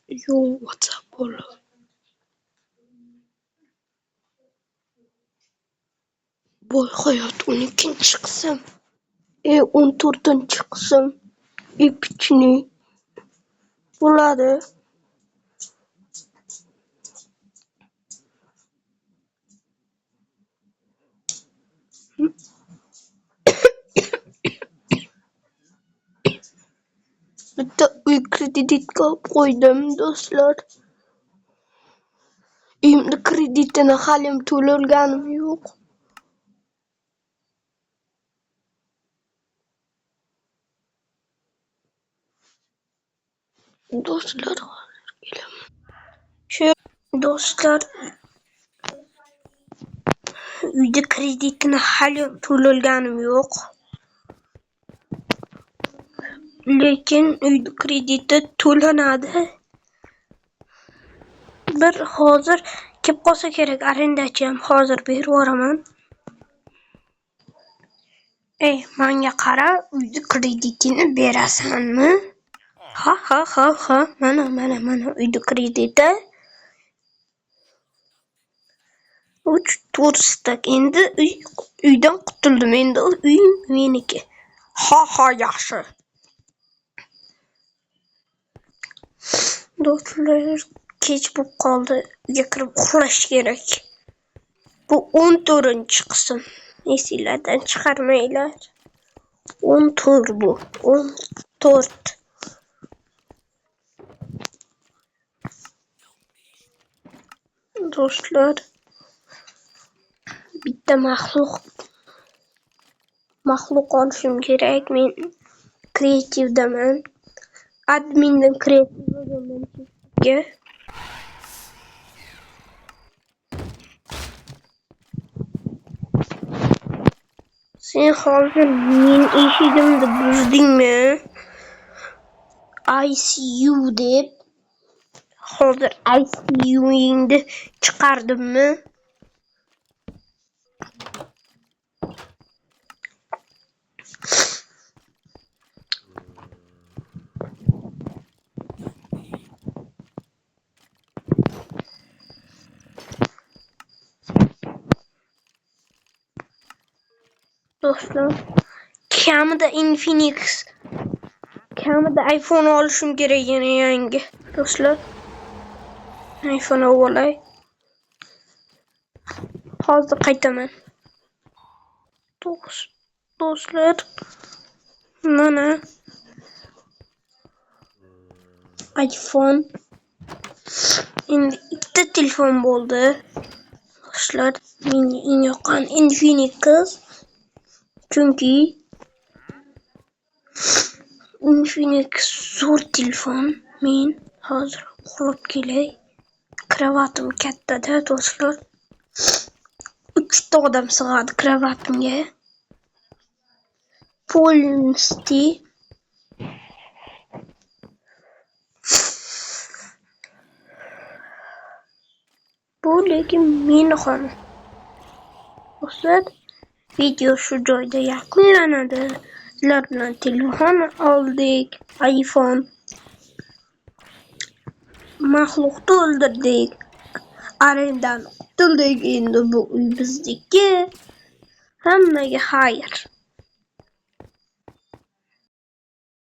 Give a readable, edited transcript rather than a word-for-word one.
Yo, WhatsApp bo'lib. Boy hayot 12-qism. 14-qism. Epicni bo'ladi. Bitta uy kreditga olib qo'ydim, do'stlar. Uyimni kreditini halim to'lolganim yo'q. Do'stlar, do'stlar, uyda kreditini halim to'lolganim yo'q. Lekin uyda krediti to'lanadi. Bir hozir kelib qolsa kerak, arendachim hozir berib yuboraman. Menga qara, uyda kreditini berasanmi? Ha, mana uyda krediti. 3-4 stak. Endi uydan qutuldim. Endi uyim meniki. Ha, yaxshi. Do'stlar, kech bo'lib qoldi. Uyga kirib uxlash kerak. Bu 14-qism. Esinglardan chiqarmanglar. 14 bu. 14. Do'stlar, bitta maxluq olishim kerak. Men kreativdaman. Admindan kreativ bo'lgandan keyin sen hozir men eshigimni buzdingmi? ICU deb. Hozir ICU'ingni chiqardimmi? Do'stlar, kamida iPhone olishim kerak yana yangi. Do'stlar, iPhone olay. Hozir qaytaman. Do'stlar, mana iPhone. Endi ikkita telefon bo'ldi. Do'stlar, menga eng yoqqan Infinix. Chunki Infinix zo'r telefon. Men hozir uxlab kelay. Kravatim katta-da, do'stlar. 3 ta odam sig'adi kravatimga. Polnosti. Bu lekin meni xonim. Do'stlar, video shu joyda yakunlanadi. Sizlar bilan telefon oldik, iPhone. Maxluqni o'ldirdik. Arendan qutuldik. Endi bu uy bizniki. Hammaga xayr.